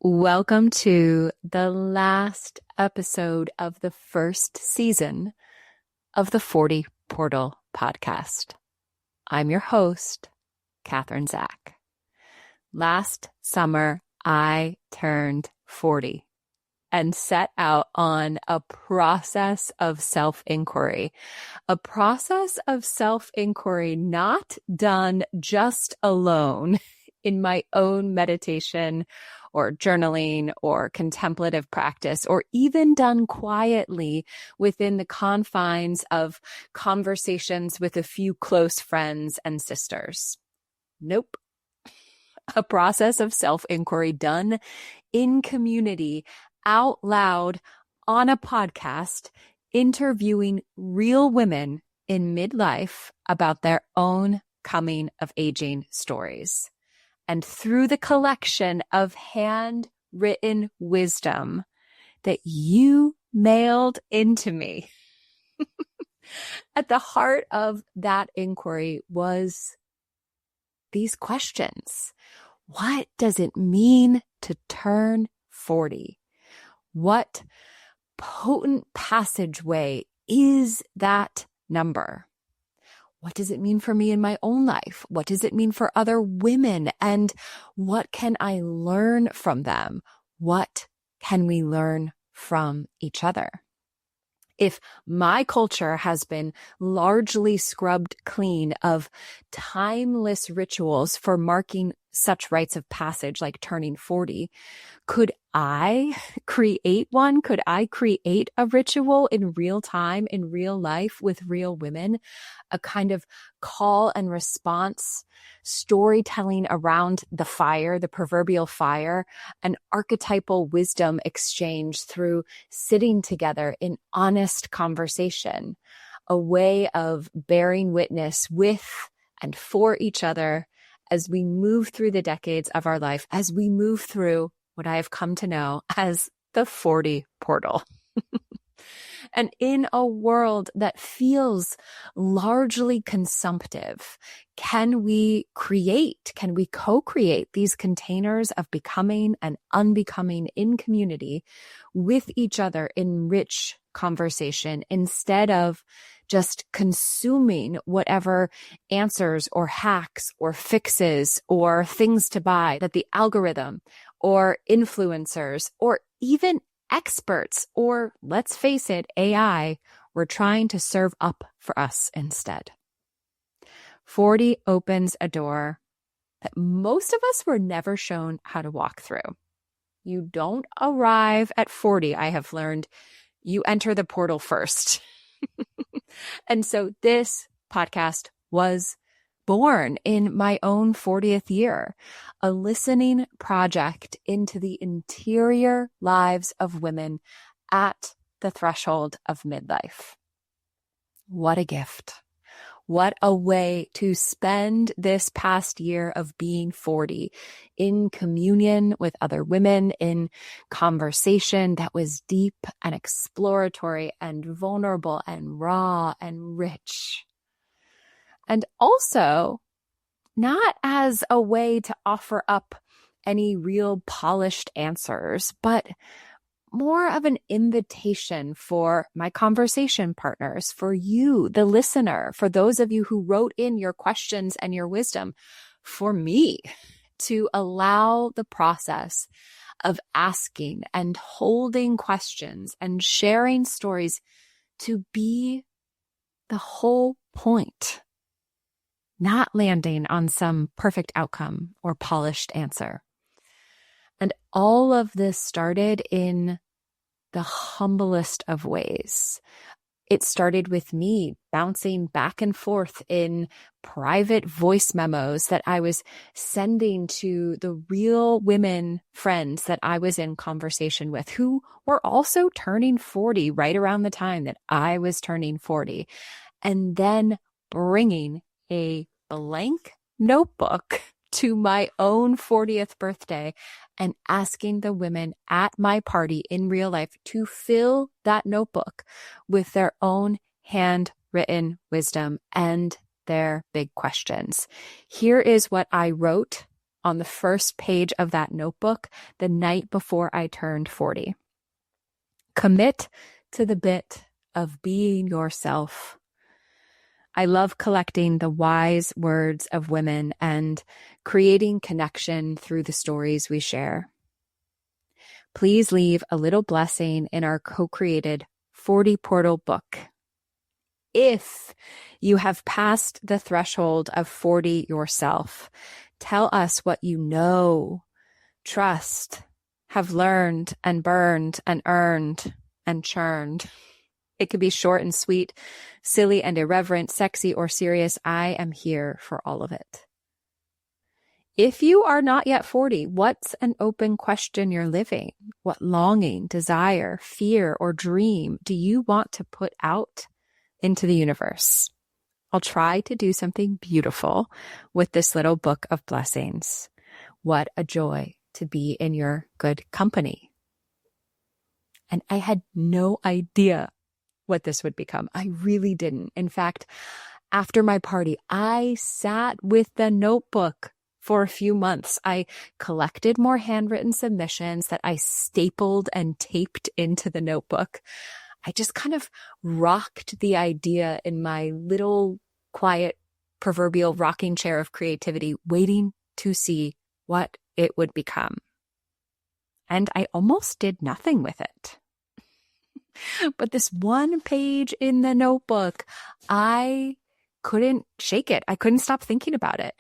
Welcome to the last episode of the first season of the 40 Portal podcast. I'm your host, Catherine Zach. Last summer, I turned 40 and set out on a process of self-inquiry. A process of self-inquiry not done just alone in my own meditation or journaling or contemplative practice, or even done quietly within the confines of conversations with a few close friends and sisters. Nope. A process of self-inquiry done in community, out loud, on a podcast, interviewing real women in midlife about their own coming of aging stories. And through the collection of handwritten wisdom that you mailed into me, at the heart of that inquiry was these questions. What does it mean to turn 40? What potent passageway is that number? What does it mean for me in my own life? What does it mean for other women? And what can I learn from them? What can we learn from each other? If my culture has been largely scrubbed clean of timeless rituals for marking such rites of passage like turning 40, could I create one? Could I create a ritual in real time, in real life with real women? A kind of call and response, storytelling around the fire, the proverbial fire, an archetypal wisdom exchange through sitting together in honest conversation, a way of bearing witness with and for each other as we move through the decades of our life, as we move through what I have come to know as the 40 portal. And in a world that feels largely consumptive, can we co-create these containers of becoming and unbecoming in community with each other in rich conversation instead of just consuming whatever answers or hacks or fixes or things to buy that the algorithm or influencers or even experts, or let's face it, AI, were trying to serve up for us instead. 40 opens a door that most of us were never shown how to walk through. You don't arrive at 40, I have learned. You enter the portal first. And so this podcast was born in my own 40th year, a listening project into the interior lives of women at the threshold of midlife. What a gift. What a way to spend this past year of being 40 in communion with other women, in conversation that was deep and exploratory and vulnerable and raw and rich. And also, not as a way to offer up any real polished answers, but more of an invitation for my conversation partners, for you, the listener, for those of you who wrote in your questions and your wisdom, for me to allow the process of asking and holding questions and sharing stories to be the whole point. Not landing on some perfect outcome or polished answer. And all of this started in the humblest of ways. It started with me bouncing back and forth in private voice memos that I was sending to the real women friends that I was in conversation with, who were also turning 40 right around the time that I was turning 40. And then bringing a blank notebook to my own 40th birthday and asking the women at my party in real life to fill that notebook with their own handwritten wisdom and their big questions. Here is what I wrote on the first page of that notebook the night before I turned 40. Commit to the bit of being yourself. I love collecting the wise words of women and creating connection through the stories we share. Please leave a little blessing in our co-created 40 Portal book. If you have passed the threshold of 40 yourself, tell us what you know, trust, have learned and burned and earned and churned. It could be short and sweet, silly and irreverent, sexy or serious. I am here for all of it. If you are not yet 40, what's an open question you're living? What longing, desire, fear, or dream do you want to put out into the universe? I'll try to do something beautiful with this little book of blessings. What a joy to be in your good company. And I had no idea what this would become. I really didn't. In fact, after my party, I sat with the notebook for a few months. I collected more handwritten submissions that I stapled and taped into the notebook. I just kind of rocked the idea in my little quiet proverbial rocking chair of creativity, waiting to see what it would become. And I almost did nothing with it. But this one page in the notebook, I couldn't shake it. I couldn't stop thinking about it.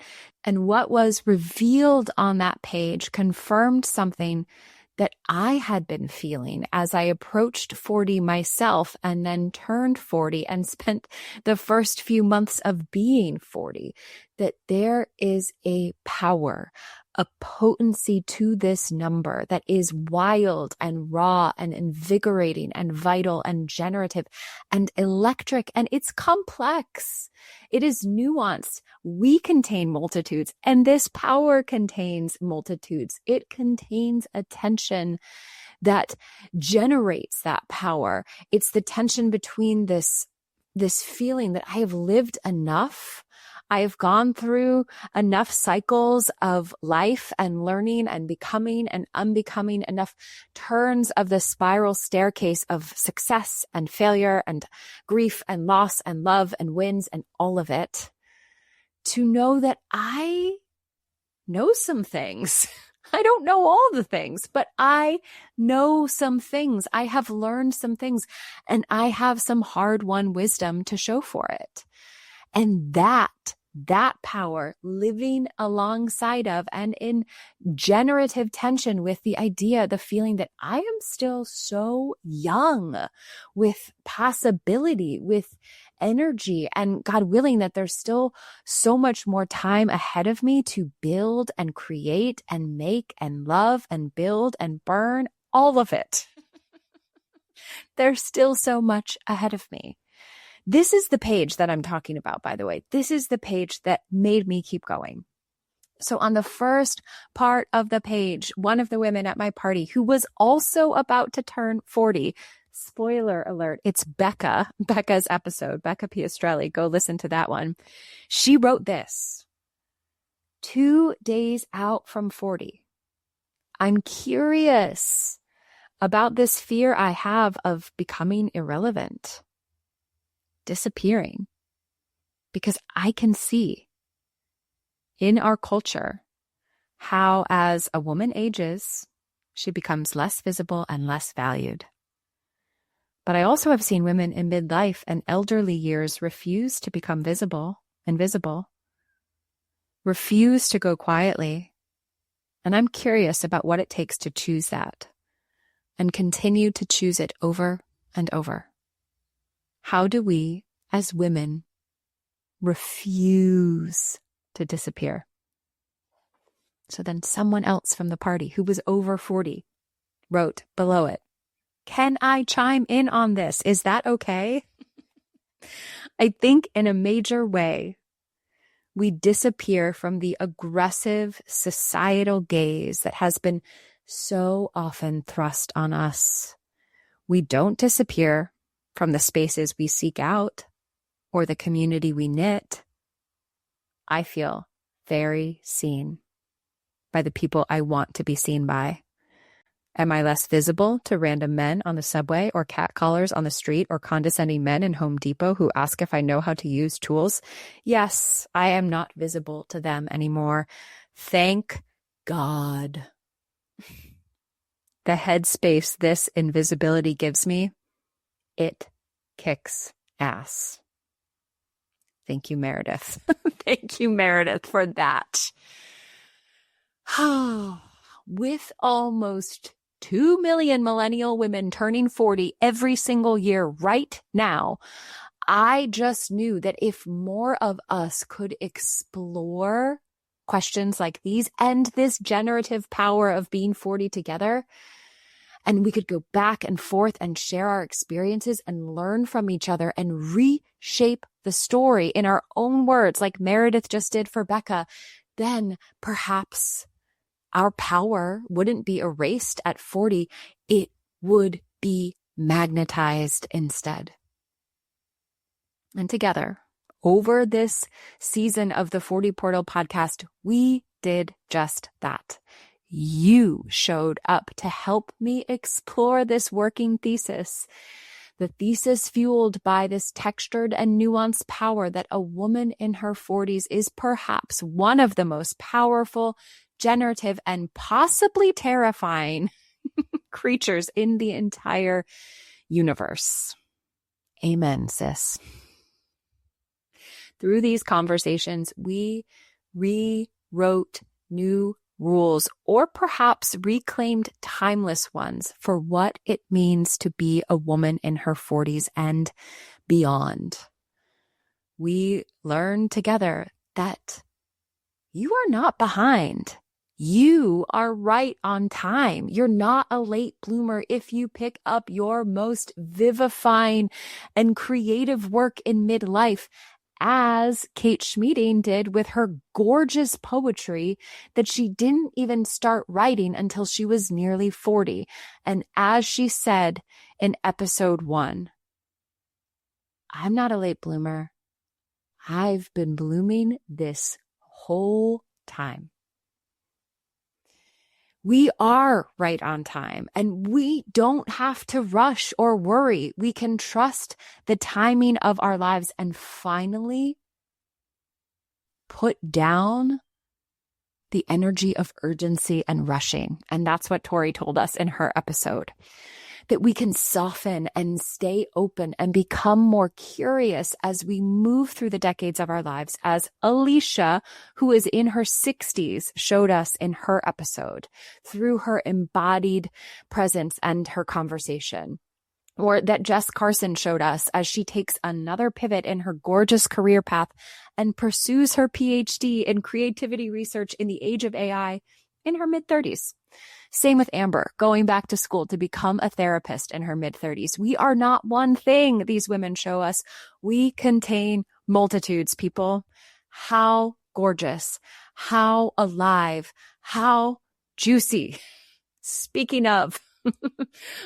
And what was revealed on that page confirmed something that I had been feeling as I approached 40 myself and then turned 40 and spent the first few months of being 40, that there is a power, a potency to this number that is wild and raw and invigorating and vital and generative and electric, and it's complex. It is nuanced. We contain multitudes, and this power contains multitudes. It contains a tension that generates that power. It's the tension between this feeling that I have lived enough. I have gone through enough cycles of life and learning and becoming and unbecoming, enough turns of the spiral staircase of success and failure and grief and loss and love and wins and all of it, to know that I know some things. I don't know all the things, but I know some things. I have learned some things, and I have some hard-won wisdom to show for it. And that power living alongside of and in generative tension with the idea, the feeling that I am still so young, with possibility, with energy, and God willing that there's still so much more time ahead of me to build and create and make and love and build and burn, all of it. There's still so much ahead of me. This is the page that I'm talking about, by the way. This is the page that made me keep going. So on the first part of the page, one of the women at my party who was also about to turn 40, spoiler alert, it's Becca's episode, Becca Piastrelli. Go listen to that one. She wrote this: 2 days out from 40, I'm curious about this fear I have of becoming irrelevant, disappearing, because I can see in our culture how as a woman ages, she becomes less visible and less valued. But I also have seen women in midlife and elderly years refuse to become invisible, refuse to go quietly. And I'm curious about what it takes to choose that and continue to choose it over and over. How do we, as women, refuse to disappear? So then someone else from the party who was over 40 wrote below it, "Can I chime in on this? Is that okay?" I think in a major way, we disappear from the aggressive societal gaze that has been so often thrust on us. We don't disappear from the spaces we seek out or the community we knit. I feel very seen. by the people I want to be seen by? Am I less visible to random men on the subway or catcallers on the street or condescending men in Home Depot who ask if I know how to use tools? Yes, I am not visible to them anymore. Thank God. The headspace this invisibility gives me, it kicks ass. Thank you, Meredith. Thank you, Meredith, for that. With almost 2 million millennial women turning 40 every single year right now, I just knew that if more of us could explore questions like these and this generative power of being 40 together, and we could go back and forth and share our experiences and learn from each other and reshape the story in our own words, like Meredith just did for Becca, then perhaps our power wouldn't be erased at 40. It would be magnetized instead. And together, over this season of the 40 Portal podcast, we did just that. You showed up to help me explore this working thesis. The thesis fueled by this textured and nuanced power that a woman in her 40s is perhaps one of the most powerful, generative, and possibly terrifying creatures in the entire universe. Amen, sis. Through these conversations, we rewrote new rules, or perhaps reclaimed timeless ones for what it means to be a woman in her 40s and beyond. We learned together that you are not behind. You are right on time. You're not a late bloomer if you pick up your most vivifying and creative work in midlife, as Kate Schmeeding did with her gorgeous poetry that she didn't even start writing until she was nearly 40. And as she said in episode 1, I'm not a late bloomer. I've been blooming this whole time. We are right on time, and we don't have to rush or worry. We can trust the timing of our lives and finally put down the energy of urgency and rushing. And that's what Tori told us in her episode, that we can soften and stay open and become more curious as we move through the decades of our lives, as Alicia, who is in her 60s, showed us in her episode through her embodied presence and her conversation. Or that Jess Carson showed us as she takes another pivot in her gorgeous career path and pursues her PhD in creativity research in the age of AI in her mid-30s. Same with Amber, going back to school to become a therapist in her mid-30s. We are not one thing, these women show us. We contain multitudes, people. How gorgeous, how alive, how juicy. Speaking of,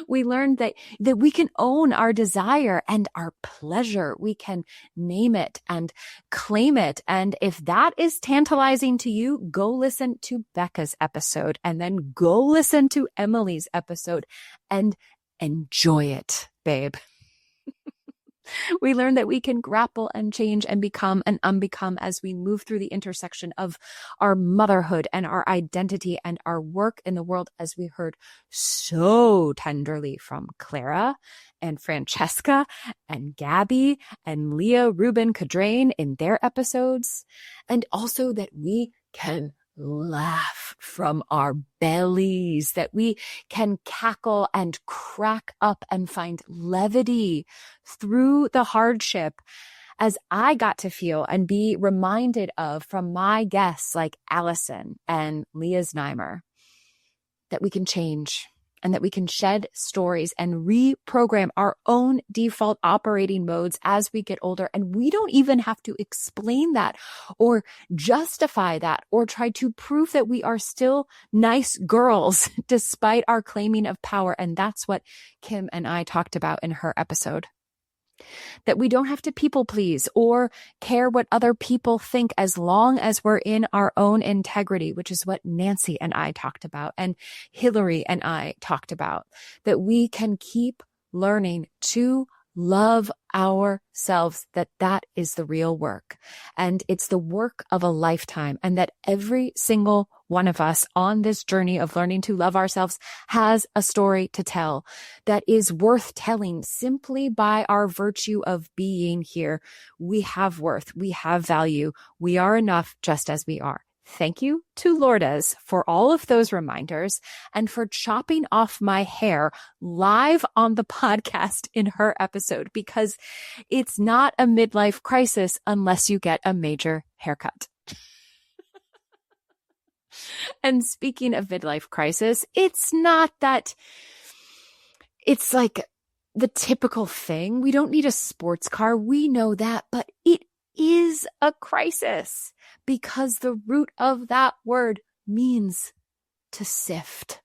we learned that we can own our desire and our pleasure. We can name it and claim it. And if that is tantalizing to you, go listen to Becca's episode and then go listen to Emily's episode and enjoy it, babe. We learned that we can grapple and change and become and unbecome as we move through the intersection of our motherhood and our identity and our work in the world, as we heard so tenderly from Clara and Francesca and Gabby and Leah Rubin Cadrain in their episodes. And also that we can laugh from our bellies, that we can cackle and crack up and find levity through the hardship, as I got to feel and be reminded of from my guests like Allison and Leah Znaimer, that we can change and that we can shed stories and reprogram our own default operating modes as we get older. And we don't even have to explain that or justify that or try to prove that we are still nice girls despite our claiming of power. And that's what Kim and I talked about in her episode. that we don't have to people please or care what other people think as long as we're in our own integrity, which is what Nancy and I talked about and Hillary and I talked about, that we can keep learning to love ourselves, that is the real work. And it's the work of a lifetime, and that every single one of us on this journey of learning to love ourselves has a story to tell that is worth telling simply by our virtue of being here. We have worth. We have value. We are enough just as we are. Thank you to Lourdes for all of those reminders and for chopping off my hair live on the podcast in her episode, because it's not a midlife crisis unless you get a major haircut. And speaking of midlife crisis, it's not that it's like the typical thing. We don't need a sports car. We know that, but it is a crisis because the root of that word means to sift,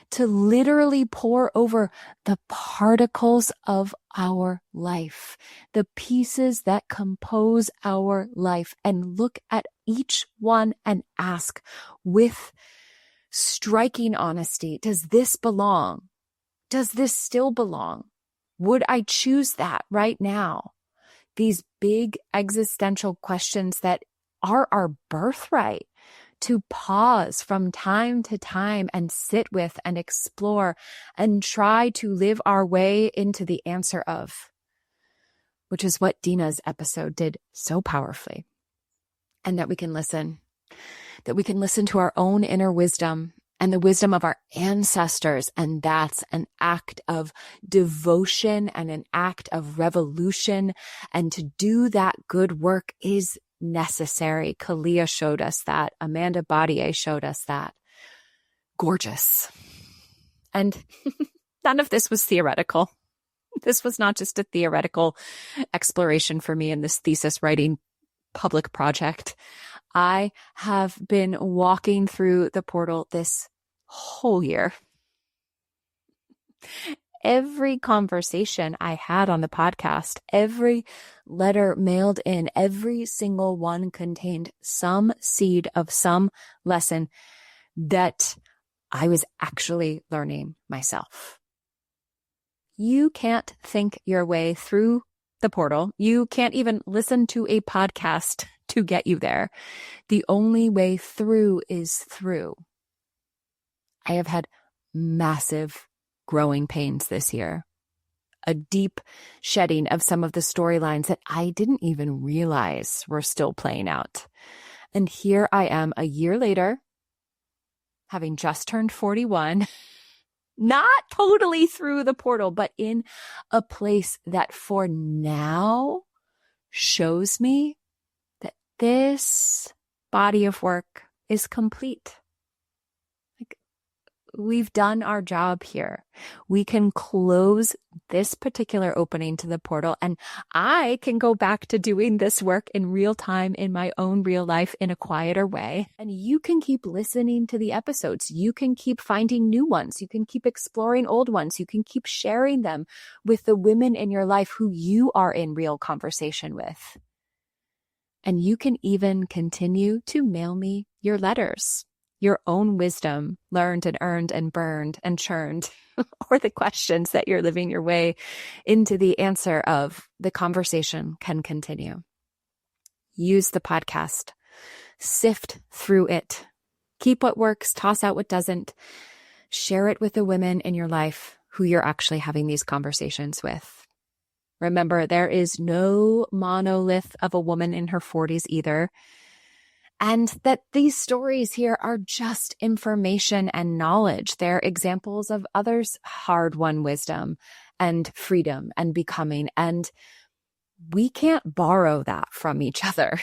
to literally pour over the particles of our life, the pieces that compose our life, and look at each one and ask with striking honesty, does this belong? Does this still belong? Would I choose that right now? These big existential questions that are our birthright, to pause from time to time and sit with and explore and try to live our way into the answer of, which is what Dina's episode did so powerfully. And that we can listen to our own inner wisdom and the wisdom of our ancestors. And that's an act of devotion and an act of revolution. And to do that good work is necessary. Kalia showed us that. Amanda Badier showed us that. Gorgeous. And none of this was theoretical. This was not just a theoretical exploration for me in this thesis writing public project. I have been walking through the portal this whole year. Every conversation I had on the podcast, every letter mailed in, every single one contained some seed of some lesson that I was actually learning myself. You can't think your way through the portal. You can't even listen to a podcast to get you there. The only way through is through. I have had massive growing pains this year, a deep shedding of some of the storylines that I didn't even realize were still playing out. And here I am a year later, having just turned 41, not totally through the portal, but in a place that for now shows me that this body of work is complete. Like, we've done our job here. We can close this particular opening to the portal, and I can go back to doing this work in real time in my own real life in a quieter way. And you can keep listening to the episodes. You can keep finding new ones. You can keep exploring old ones. You can keep sharing them with the women in your life who you are in real conversation with. And you can even continue to mail me your letters, your own wisdom, learned and earned and burned and churned, or the questions that you're living your way into the answer of. The conversation can continue. Use the podcast. Sift through it. Keep what works, toss out what doesn't. Share it with the women in your life who you're actually having these conversations with. Remember, there is no monolith of a woman in her 40s either. And that these stories here are just information and knowledge. They're examples of others' hard-won wisdom and freedom and becoming. And we can't borrow that from each other.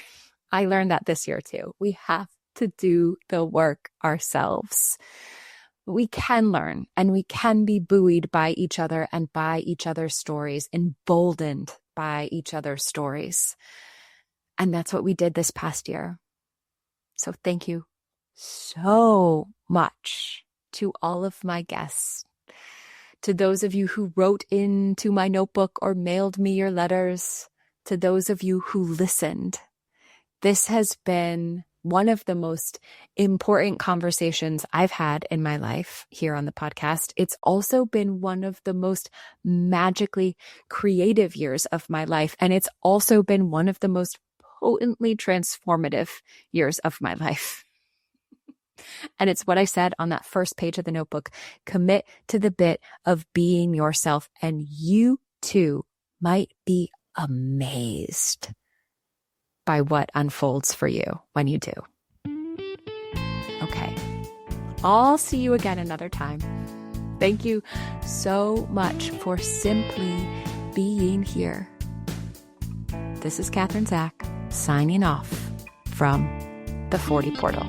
I learned that this year too. We have to do the work ourselves. We can learn and we can be buoyed by each other and by each other's stories, emboldened by each other's stories. And that's what we did this past year. So thank you so much to all of my guests, to those of you who wrote into my notebook or mailed me your letters, to those of you who listened. This has been one of the most important conversations I've had in my life here on the podcast. It's also been one of the most magically creative years of my life. And it's also been one of the most potently transformative years of my life. And it's what I said on that first page of the notebook. Commit to the bit of being yourself, and you too might be amazed by what unfolds for you when you do. Okay, I'll see you again another time. Thank you so much for simply being here. This is Catherine Zach signing off from the 40 Portal.